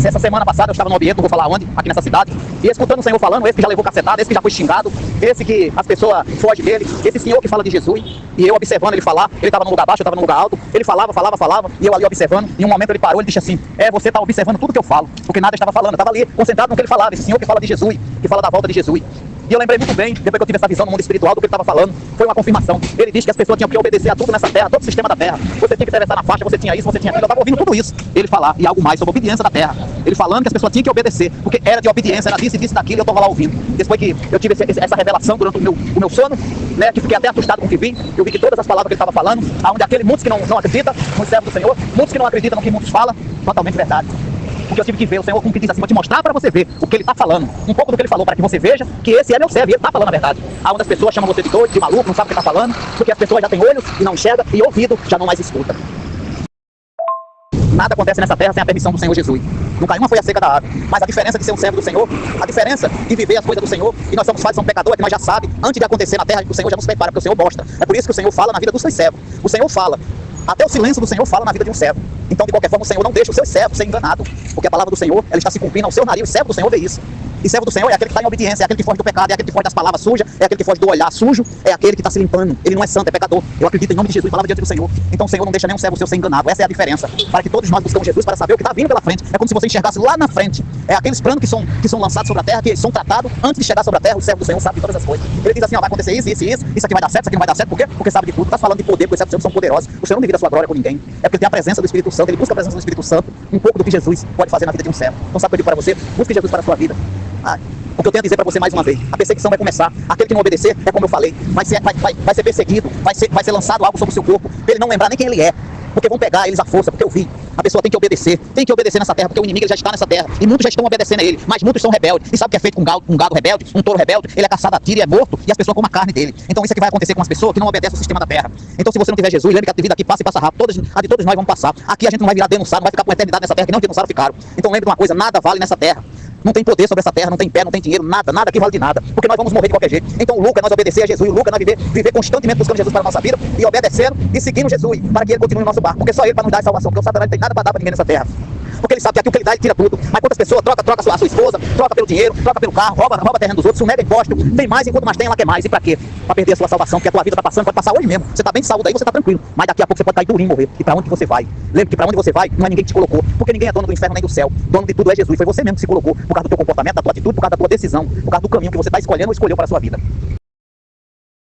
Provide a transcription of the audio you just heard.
Essa semana passada eu estava no ambiente, não vou falar onde, aqui nessa cidade, e escutando o Senhor falando, esse que já levou cacetada, esse que já foi xingado, esse que as pessoas fogem dele, esse senhor que fala de Jesus, e eu observando ele falar, ele estava num lugar baixo, eu estava num lugar alto, ele falava, e eu ali observando, e em um momento ele parou, ele disse assim, você está observando tudo que eu falo, porque nada eu estava falando, eu estava ali concentrado no que ele falava, esse senhor que fala de Jesus, que fala da volta de Jesus. E eu lembrei muito bem, depois que eu tive essa visão no mundo espiritual do que ele estava falando, foi uma confirmação. Ele disse que as pessoas tinham que obedecer a tudo nessa terra, todo o sistema da terra. Você tinha que atravessar na faixa, você tinha isso, você tinha aquilo. Eu estava ouvindo tudo isso. Ele falar, e algo mais sobre a obediência da terra. Ele falando que as pessoas tinham que obedecer, porque era de obediência, era disso e disso daquilo, e eu estava lá ouvindo. Depois que eu tive essa revelação durante o meu sono, né, que fiquei até assustado com o que vi, eu vi que todas as palavras que ele estava falando, aonde aquele muitos que não acreditam no servo do Senhor, muitos que não acreditam no que muitos falam, totalmente verdade. Porque eu tive que ver o Senhor, como que diz assim, vou te mostrar para você ver o que ele está falando, um pouco do que ele falou, para que você veja que esse é meu servo, e ele está falando a verdade. Aonde as pessoas chamam você de doido, de maluco, não sabe o que está falando, porque as pessoas já têm olhos e não enxergam, e ouvido já não mais escuta. Nada acontece nessa terra sem a permissão do Senhor Jesus. Nunca uma foi a seca da árvore. Mas a diferença de ser um servo do Senhor, a diferença de viver as coisas do Senhor, e nós somos falhos, somos pecadores, que nós já sabemos, antes de acontecer na terra, que o Senhor já nos prepara, porque o Senhor mostra. É por isso que o Senhor fala na vida dos seus servos. O Senhor fala. Até o silêncio do Senhor fala na vida de um servo. Então, de qualquer forma, o Senhor não deixa os seus servos ser enganados, porque a palavra do Senhor, ela está se cumprindo ao seu nariz. O servo do Senhor vê isso. E servo do Senhor é aquele que está em obediência, é aquele que foge do pecado, é aquele que foge das palavras sujas, é aquele que foge do olhar sujo, é aquele que está se limpando. Ele não é santo, é pecador. Eu acredito em nome de Jesus, palavra diante do Senhor. Então o Senhor não deixa nenhum servo seu ser enganado. Essa é a diferença. Para que todos nós buscamos Jesus para saber o que está vindo pela frente. É como se você enxergasse lá na frente. É aqueles planos que são lançados sobre a terra, que são tratados antes de chegar sobre a terra. O servo do Senhor sabe de todas as coisas. Ele diz assim, vai acontecer isso, isso aqui vai dar certo, isso aqui não vai dar certo. Por quê? Porque sabe de tudo. Está falando de poder, porque os servos do Senhor são poderosos. O Senhor não divide a sua glória com ninguém. É porque ele tem a presença do Espírito Santo, ele busca a presença do Espírito Santo, um pouco do que Jesus pode fazer na vida de um servo. Então sabe o que eu digo para você? Busque Jesus para a sua vida. O que eu tenho a dizer para você mais uma vez, a perseguição vai começar. Aquele que não obedecer, é como eu falei, vai ser perseguido, vai ser lançado algo sobre o seu corpo, para ele não lembrar nem quem ele é. Porque vão pegar eles à força, porque eu vi. A pessoa tem que obedecer nessa terra, porque o inimigo já está nessa terra. E muitos já estão obedecendo a ele, mas muitos são rebeldes. E sabe o que é feito com um gado rebelde, um touro rebelde? Ele é caçado a tiro e é morto, e as pessoas comem a carne dele. Então isso é que vai acontecer com as pessoas que não obedecem ao sistema da terra. Então se você não tiver Jesus, lembre que a vida aqui passa e passa rápido. A de todos nós vamos passar. Aqui a gente não vai virar denunçado, não vai ficar com a eternidade nessa terra, que não dinossauros ficaram. Então lembre de uma coisa, nada vale nessa terra. Não tem poder sobre essa terra, não tem pé, não tem dinheiro, nada aqui vale de nada. Porque nós vamos morrer de qualquer jeito. Então o lucro é nós obedecer a Jesus, o lucro é nós viver constantemente buscando Jesus para a nossa vida e obedecendo e seguindo Jesus, para que ele continue no nosso barco. Porque só ele para nos dar a salvação, porque o Satanás não tem nada para dar para ninguém nessa terra. Porque ele sabe que aquilo que ele dá, ele tira tudo. Mas quantas pessoas troca a sua esposa, troca pelo dinheiro, troca pelo carro, rouba terreno dos outros, se nega imposto, tem mais, enquanto mais tem, ela quer mais. E pra quê? Pra perder a sua salvação, porque a tua vida tá passando, pode passar hoje mesmo. Você tá bem de saúde aí, você tá tranquilo. Mas daqui a pouco você pode cair durinho e morrer. E pra onde você vai? Lembre que pra onde você vai, não é ninguém que te colocou. Porque ninguém é dono do inferno nem do céu. Dono de tudo é Jesus. Foi você mesmo que se colocou por causa do teu comportamento, da tua atitude, por causa da tua decisão, por causa do caminho que você tá escolhendo ou escolheu para a sua vida.